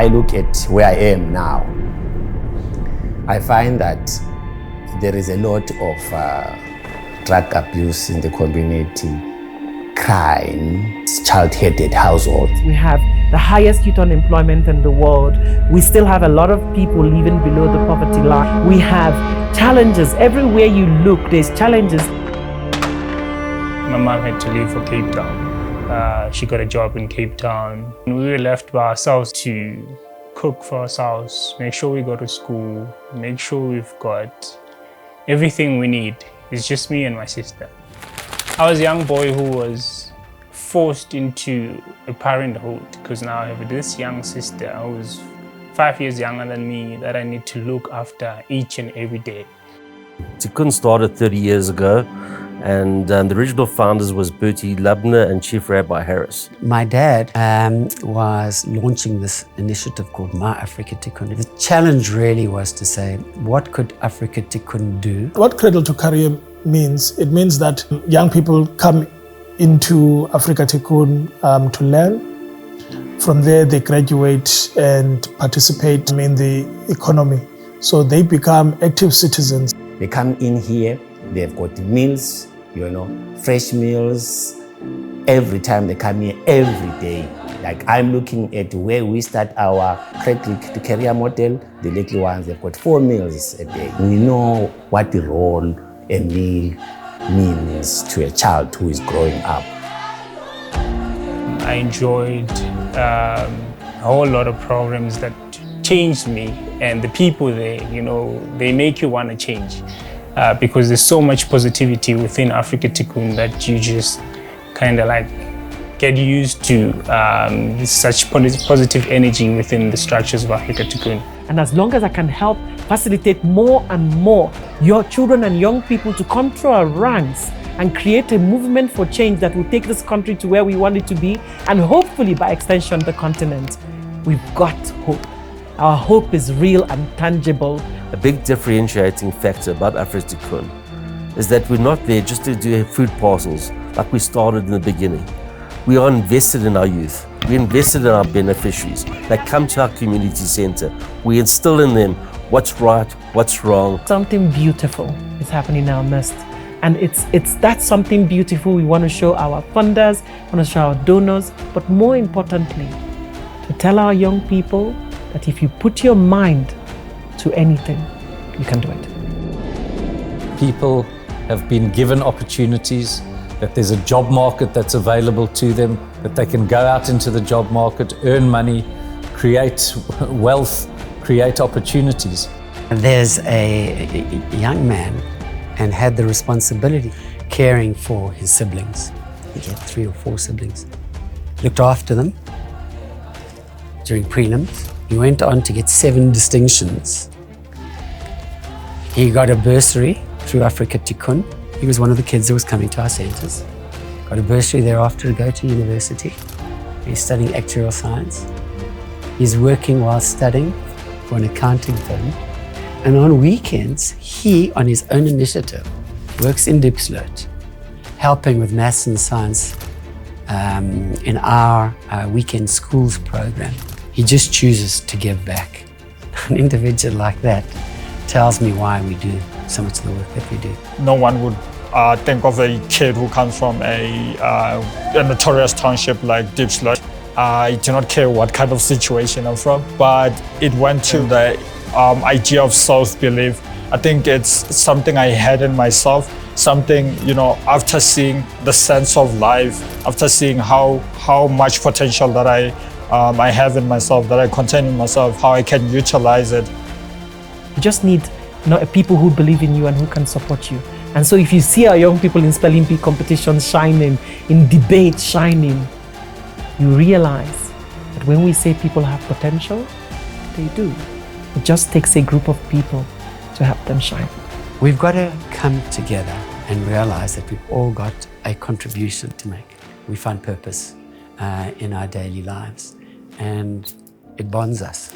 I look at where I am now, I find that there is a lot of drug abuse in the community, crime, child-headed households. We have the highest youth unemployment in the world. We still have a lot of people living below the poverty line. We have challenges. Everywhere you look, there's challenges. My mom had to leave for Cape Town. She got a job in Cape Town. We were left by ourselves to cook for ourselves, make sure we go to school, make sure we've got everything we need. It's just me and my sister. I was a young boy who was forced into a parenthood because now I have this young sister who's 5 years younger than me that I need to look after each and every day. Tikkun started 30 years ago, and the original founders was Bertie Lubner and Chief Rabbi Harris. My dad was launching this initiative called My Afrika Tikkun. The challenge really was to say, what could Afrika Tikkun do? What Cradle to Career means, it means that young people come into Afrika Tikkun to learn. From there, they graduate and participate in the economy. So they become active citizens. They come in here, they've got meals, fresh meals, every time they come here, every day. Like I'm looking at where we start our Cradle to Career model, the little ones, they've got 4 meals a day. We know what the role a meal means to a child who is growing up. I enjoyed a whole lot of programs that changed me, and the people there, they make you want to change because there's so much positivity within Afrika Tikkun that you just kind of like get used to such positive energy within the structures of Afrika Tikkun. And as long as I can help facilitate more and more your children and young people to come through our ranks and create a movement for change that will take this country to where we want it to be, and hopefully by extension the continent, we've got hope. Our hope is real and tangible. A big differentiating factor about Afrika Tikkun is that we're not there just to do food parcels like we started in the beginning. We are invested in our youth. We invested in our beneficiaries. They come to our community center. We instill in them what's right, what's wrong. Something beautiful is happening in our midst. And it's that something beautiful we want to show our funders, want to show our donors, but more importantly, to tell our young people that if you put your mind to anything, you can do it. People have been given opportunities, that there's a job market that's available to them, that they can go out into the job market, earn money, create wealth, create opportunities. There's a young man and had the responsibility caring for his siblings. He had 3 or 4 siblings. Looked after them during prelims. He went on to get 7 distinctions. He got a bursary through Afrika Tikkun. He was one of the kids that was coming to our centers. Got a bursary thereafter to go to university. He's studying actuarial science. He's working while studying for an accounting firm. And on weekends, he, on his own initiative, works in Diepsloot, helping with maths and science in our weekend schools program. He just chooses to give back. An individual like that tells me why we do so much of the work that we do. No one would think of a kid who comes from a notorious township like Diepsloot. I do not care what kind of situation I'm from, but it went to the idea of self-belief. I think it's something I had in myself, something, after seeing the sense of life, after seeing how much potential that I have in myself, that I contain in myself, how I can utilize it. You just need people who believe in you and who can support you. And so if you see our young people in spelling bee competitions shining, in debate shining, you realize that when we say people have potential, they do. It just takes a group of people to help them shine. We've got to come together and realize that we've all got a contribution to make. We find purpose in our daily lives, and it bonds us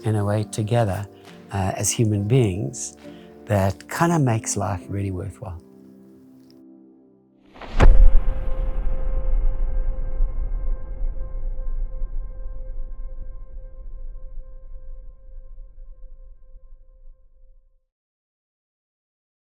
in a way together as human beings that kind of makes life really worthwhile.